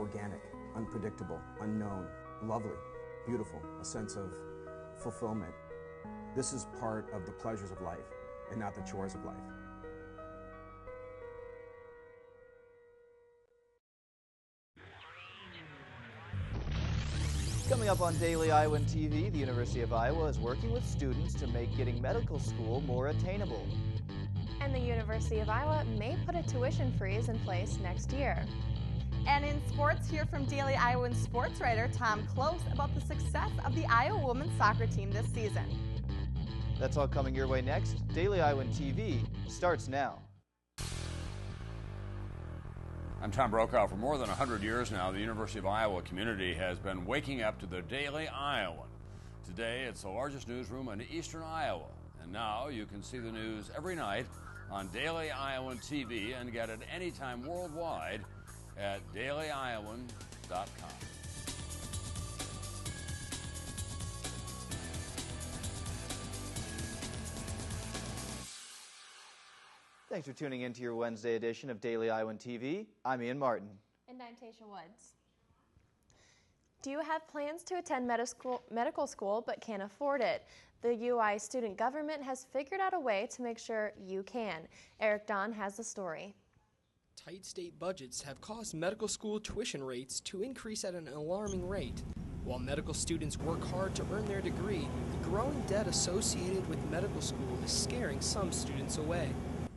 organic, unpredictable, unknown, lovely, beautiful, a sense of fulfillment. This is part of the pleasures of life and not the chores of life. Coming up on Daily Iowan TV, the University of Iowa is working with students to make getting medical school more attainable. And the University of Iowa may put a tuition freeze in place next year. And in sports, hear from Daily Iowan sports writer Tom Close about the success of the Iowa women's soccer team this season. That's all coming your way next. Daily Iowan TV starts now. I'm Tom Brokaw. For more than 100 years now, the University of Iowa community has been waking up to the Daily Iowan. Today, it's the largest newsroom in eastern Iowa. And now you can see the news every night on Daily Iowan TV and get it anytime worldwide at dailyiowan.com. Thanks for tuning in to your Wednesday edition of Daily Iowan TV. I'm Ian Martin. And I'm Tasha Woods. Do you have plans to attend medical school but can't afford it? The UI student government has figured out a way to make sure you can. Eric Don has the story. Tight state budgets have caused medical school tuition rates to increase at an alarming rate. While medical students work hard to earn their degree, the growing debt associated with medical school is scaring some students away.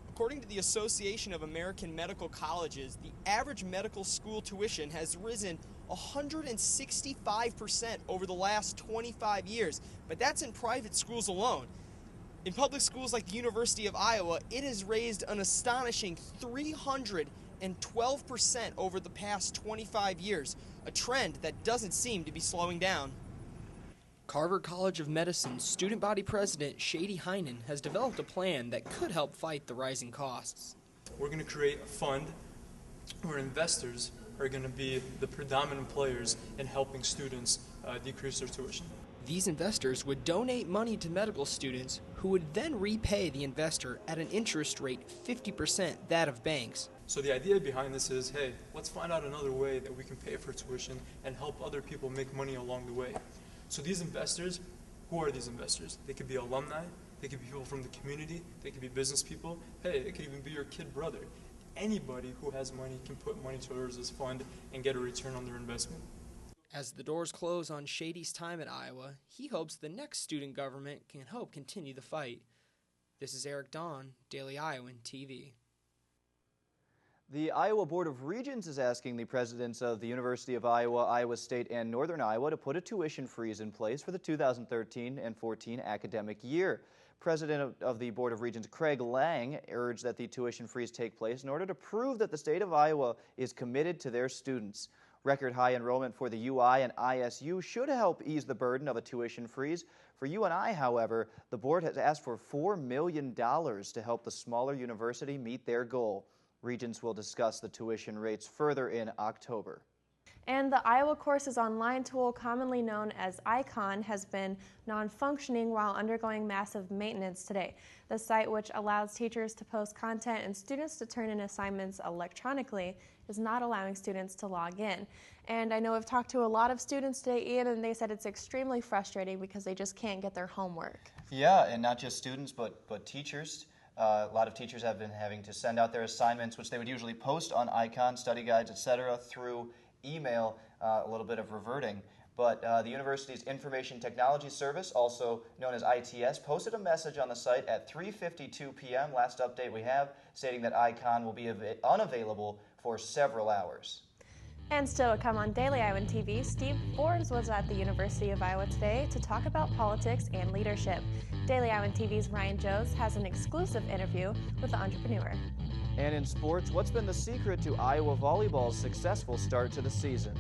According to the Association of American Medical Colleges, the average medical school tuition has risen 165% over the last 25 years, but that's in private schools alone. In public schools like the University of Iowa, it has raised an astonishing 312% over the past 25 years, a trend that doesn't seem to be slowing down. Carver College of Medicine student body president Shady Heinen has developed a plan that could help fight the rising costs. We're going to create a fund where investors are going to be the predominant players in helping students decrease their tuition. These investors would donate money to medical students who would then repay the investor at an interest rate 50% that of banks. So the idea behind this is, hey, let's find out another way that we can pay for tuition and help other people make money along the way. So these investors, who are these investors? They could be alumni, they could be people from the community, they could be business people, hey, it could even be your kid brother. Anybody who has money can put money towards this fund and get a return on their investment. As the doors close on Shady's time at Iowa, he hopes the next student government can help continue the fight. This is Eric Don, Daily Iowan TV. The Iowa Board of Regents is asking the presidents of the University of Iowa, Iowa State, and Northern Iowa to put a tuition freeze in place for the 2013 and 14 academic year. President of the Board of Regents, Craig Lang, urged that the tuition freeze take place in order to prove that the state of Iowa is committed to their students. Record high enrollment for the UI and ISU should help ease the burden of a tuition freeze. For UNI, however, the board has asked for $4 million to help the smaller university meet their goal. Regents will discuss the tuition rates further in October. And the Iowa Courses Online tool, commonly known as ICON, has been non-functioning while undergoing massive maintenance today. The site, which allows teachers to post content and students to turn in assignments electronically, is not allowing students to log in. And I know I've talked to a lot of students today, Ian, and they said it's extremely frustrating because they just can't get their homework. Yeah, and not just students, but teachers. A lot of teachers have been having to send out their assignments, which they would usually post on ICON, study guides, etc., through email, a little bit of reverting. But the university's Information Technology Service, also known as ITS, posted a message on the site at 3:52 p.m., last update we have, stating that ICON will be unavailable for several hours. And still to come on Daily Iowan TV, Steve Forbes was at the University of Iowa today to talk about politics and leadership. Daily Iowan TV's Ryan Joes has an exclusive interview with the entrepreneur. And in sports, what's been the secret to Iowa volleyball's successful start to the season?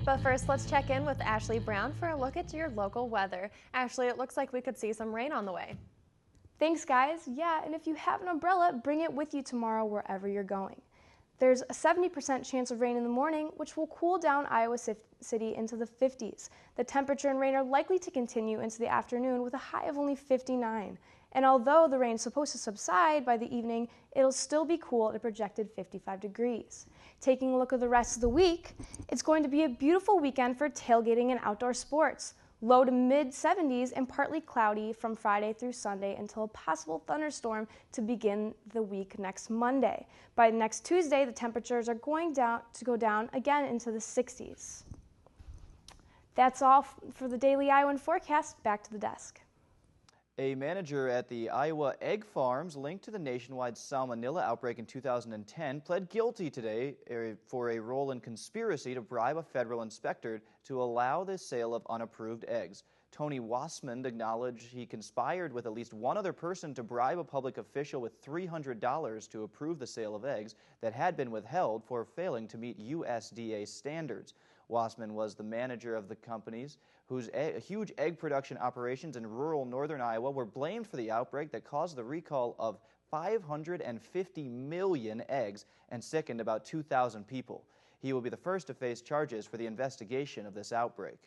But first, let's check in with Ashley Brown for a look at your local weather. Ashley, it looks like we could see some rain on the way. Thanks, guys. Yeah, and if you have an umbrella, bring it with you tomorrow wherever you're going. There's a 70% chance of rain in the morning, which will cool down Iowa City into the 50s. The temperature and rain are likely to continue into the afternoon with a high of only 59. And although the rain is supposed to subside by the evening, it'll still be cool at a projected 55 degrees. Taking a look at the rest of the week, it's going to be a beautiful weekend for tailgating and outdoor sports. Low to mid 70s and partly cloudy from Friday through Sunday until a possible thunderstorm to begin the week next Monday. By next Tuesday, the temperatures are going to go down again into the 60s. That's all for the daily Iowan forecast. Back to the desk. A manager at the Iowa egg farms linked to the nationwide salmonella outbreak in 2010 pled guilty today for a role in conspiracy to bribe a federal inspector to allow the sale of unapproved eggs. Tony Wassman acknowledged he conspired with at least one other person to bribe a public official with $300 to approve the sale of eggs that had been withheld for failing to meet USDA standards. Wassman was the manager of the companies whose huge egg production operations in rural northern Iowa were blamed for the outbreak that caused the recall of 550 million eggs and sickened about 2,000 people. He will be the first to face charges for the investigation of this outbreak.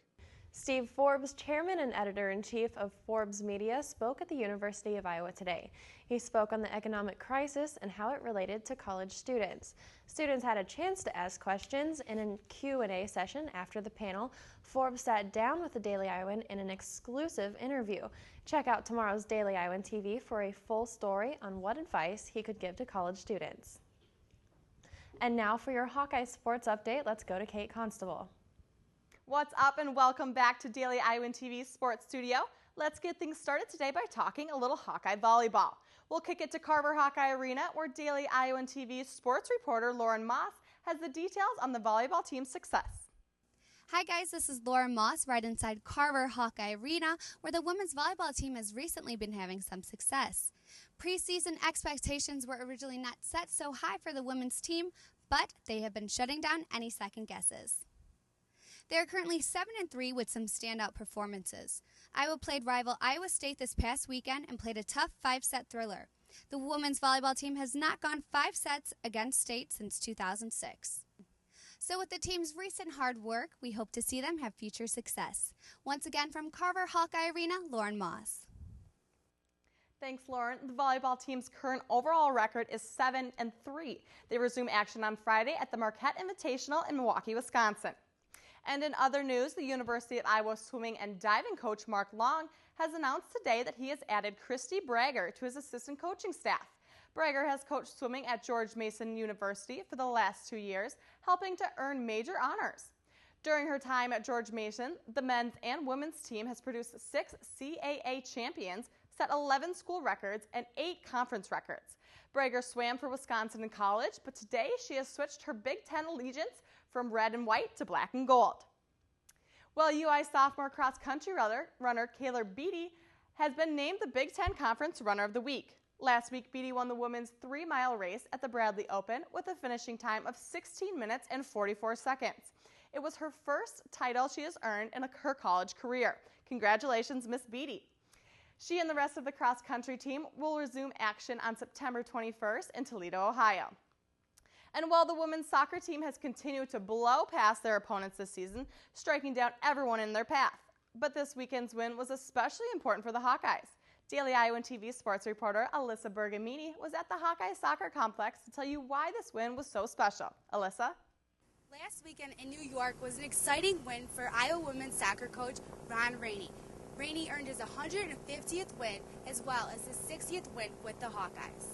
Steve Forbes, chairman and editor-in-chief of Forbes Media, spoke at the University of Iowa today. He spoke on the economic crisis and how it related to college students. Students had a chance to ask questions in a Q&A session after the panel. Forbes sat down with the Daily Iowan in an exclusive interview. Check out tomorrow's Daily Iowan TV for a full story on what advice he could give to college students. And now for your Hawkeye sports update, let's go to Kate Constable. What's up and welcome back to Daily Iowan TV Sports Studio. Let's get things started today by talking a little Hawkeye volleyball. We'll kick it to Carver Hawkeye Arena where Daily Iowan TV sports reporter Lauren Moss has the details on the volleyball team's success. Hi guys, this is Lauren Moss right inside Carver Hawkeye Arena where the women's volleyball team has recently been having some success. Preseason expectations were originally not set so high for the women's team, but they have been shutting down any second guesses. They are currently 7-3 with some standout performances. Iowa played rival Iowa State this past weekend and played a tough 5-set thriller. The women's volleyball team has not gone 5 sets against State since 2006. So with the team's recent hard work, we hope to see them have future success. Once again from Carver Hawkeye Arena, Lauren Moss. Thanks, Lauren. The volleyball team's current overall record is 7-3. They resume action on Friday at the Marquette Invitational in Milwaukee, Wisconsin. And in other news, the University of Iowa swimming and diving coach Mark Long has announced today that he has added Christy Brager to his assistant coaching staff. Brager has coached swimming at George Mason University for the last 2 years, helping to earn major honors. During her time at George Mason, the men's and women's team has produced 6 CAA champions, set 11 school records, and 8 conference records. Brager swam for Wisconsin in college, but today she has switched her Big Ten allegiance from red and white to black and gold. Well, UI sophomore cross-country runner Kayla Beatty has been named the Big Ten Conference Runner of the Week. Last week, Beatty won the women's 3-mile race at the Bradley Open with a finishing time of 16 minutes and 44 seconds. It was her first title she has earned in her college career. Congratulations, Miss Beatty. She and the rest of the cross-country team will resume action on September 21st in Toledo, Ohio. And while the women's soccer team has continued to blow past their opponents this season, striking down everyone in their path. But this weekend's win was especially important for the Hawkeyes. Daily Iowan TV sports reporter Alyssa Bergamini was at the Hawkeye Soccer Complex to tell you why this win was so special. Alyssa? Last weekend in New York was an exciting win for Iowa women's soccer coach Ron Rainey. Rainey earned his 150th win as well as his 60th win with the Hawkeyes.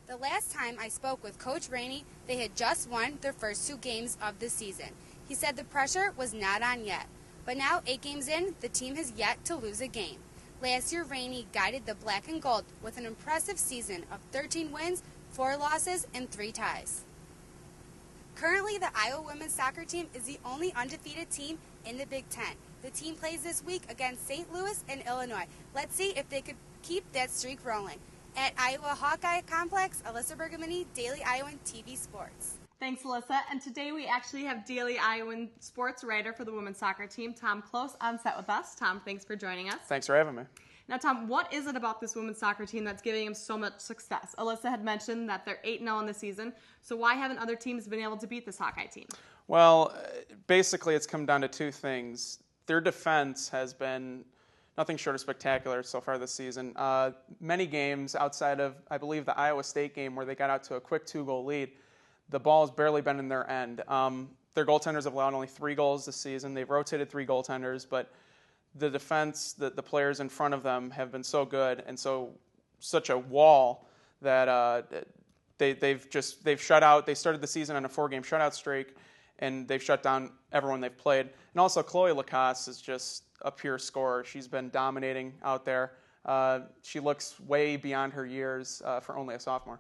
The last time I spoke with Coach Rainey, they had just won their first 2 games of the season. He said the pressure was not on yet, but now 8 games in, the team has yet to lose a game. Last year, Rainey guided the Black and Gold with an impressive season of 13 wins, 4 losses, and 3 ties. Currently, the Iowa women's soccer team is the only undefeated team in the Big Ten. The team plays this week against St. Louis and Illinois. Let's see if they could keep that streak rolling. At Iowa Hawkeye Complex, Alyssa Bergamini, Daily Iowan TV Sports. Thanks, Alyssa. And today we actually have Daily Iowan sports writer for the women's soccer team, Tom Close, on set with us. Tom, thanks for joining us. Thanks for having me. Now, Tom, what is it about this women's soccer team that's giving them so much success? Alyssa had mentioned that they're 8-0 in the season, so why haven't other teams been able to beat this Hawkeye team? Well, basically it's come down to 2 things. Their defense has been nothing short of spectacular so far this season. Many games outside of, I believe, the Iowa State game where they got out to a quick 2-goal lead, the ball has barely been in their end. Their goaltenders have allowed only 3 goals this season. They've rotated 3 goaltenders, but the defense, the players in front of them have been so good and such a wall that they've shut out. They started the season on a 4-game shutout streak, and they've shut down everyone they've played. And also, Chloe Lacoste is just a pure scorer. She's been dominating out there. She looks way beyond her years for only a sophomore.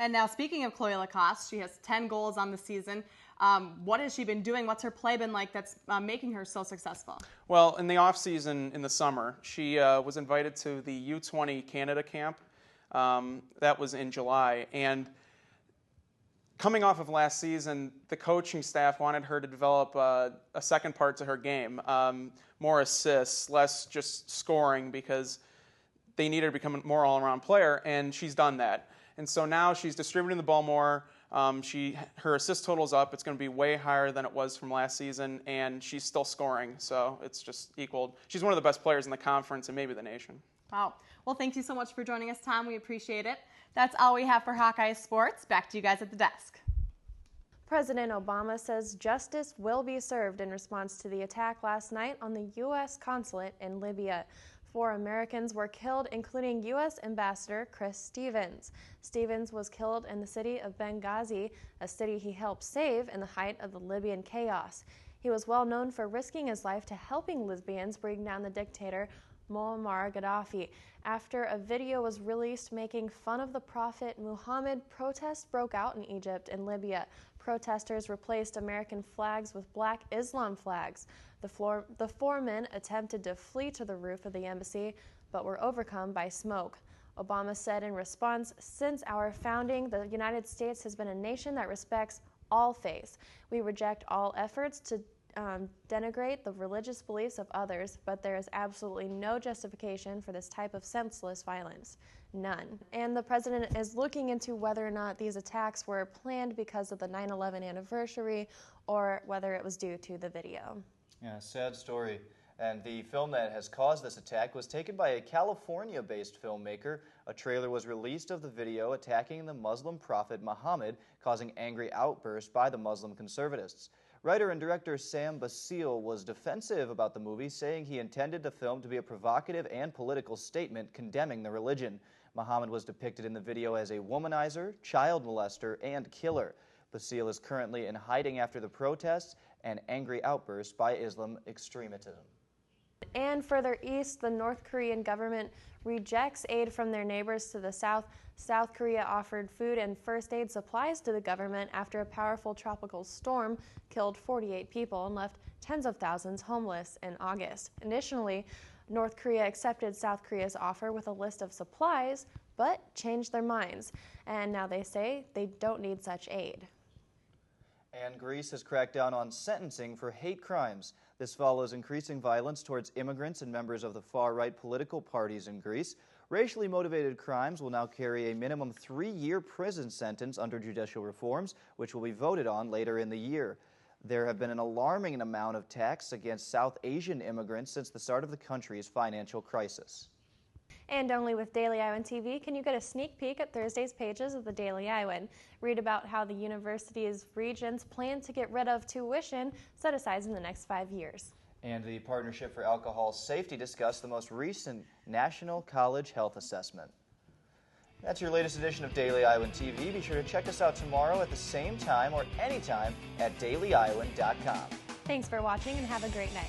And now, speaking of Chloe Lacoste, she has 10 goals on the season. What has she been doing? What's her play been like that's making her so successful? Well, in the offseason, in the summer, she was invited to the U20 Canada camp. That was in July. And coming off of last season, the coaching staff wanted her to develop a second part to her game, more assists, less just scoring, because they needed her to become a more all-around player, and she's done that. And so now she's distributing the ball more. Her assist total's up. It's going to be way higher than it was from last season, and she's still scoring, so it's just equaled. She's one of the best players in the conference and maybe the nation. Wow. Well, thank you so much for joining us, Tom. We appreciate it. That's all we have for Hawkeye Sports. Back to you guys at the desk. President Obama says justice will be served in response to the attack last night on the U.S. consulate in Libya. 4 Americans were killed, including U.S. Ambassador Chris Stevens. Stevens was killed in the city of Benghazi, a city he helped save in the height of the Libyan chaos. He was well known for risking his life to helping Libyans bring down the dictator Muammar Gaddafi. After a video was released making fun of the Prophet Muhammad, protests broke out in Egypt and Libya. Protesters replaced American flags with black Islam flags. The 4 men attempted to flee to the roof of the embassy, but were overcome by smoke. Obama said in response, "Since our founding, the United States has been a nation that respects all faiths. We reject all efforts to denigrate the religious beliefs of others, but there is absolutely no justification for this type of senseless violence. None." And the president is looking into whether or not these attacks were planned because of the 9/11 anniversary or whether it was due to the video. Yeah, sad story. And the film that has caused this attack was taken by a California-based filmmaker. A trailer was released of the video attacking the Muslim prophet Muhammad, causing angry outbursts by the Muslim conservatists. Writer and director Sam Basile was defensive about the movie, saying he intended the film to be a provocative and political statement condemning the religion. Muhammad was depicted in the video as a womanizer, child molester, and killer. Basile is currently in hiding after the protests and angry outbursts by Islam extremism. And further east, the North Korean government rejects aid from their neighbors to the south. South Korea offered food and first aid supplies to the government after a powerful tropical storm killed 48 people and left tens of thousands homeless in August. Initially, North Korea accepted South Korea's offer with a list of supplies, but changed their minds. And now they say they don't need such aid. And Greece has cracked down on sentencing for hate crimes. This follows increasing violence towards immigrants and members of the far-right political parties in Greece. Racially motivated crimes will now carry a minimum 3-year prison sentence under judicial reforms, which will be voted on later in the year. There have been an alarming amount of attacks against South Asian immigrants since the start of the country's financial crisis. And only with Daily Iowan TV can you get a sneak peek at Thursday's pages of the Daily Iowan. Read about how the university's regents plan to get rid of tuition set aside in the next 5 years. And the Partnership for Alcohol Safety discussed the most recent National College Health Assessment. That's your latest edition of Daily Iowan TV. Be sure to check us out tomorrow at the same time or anytime at dailyiowan.com. Thanks for watching and have a great night.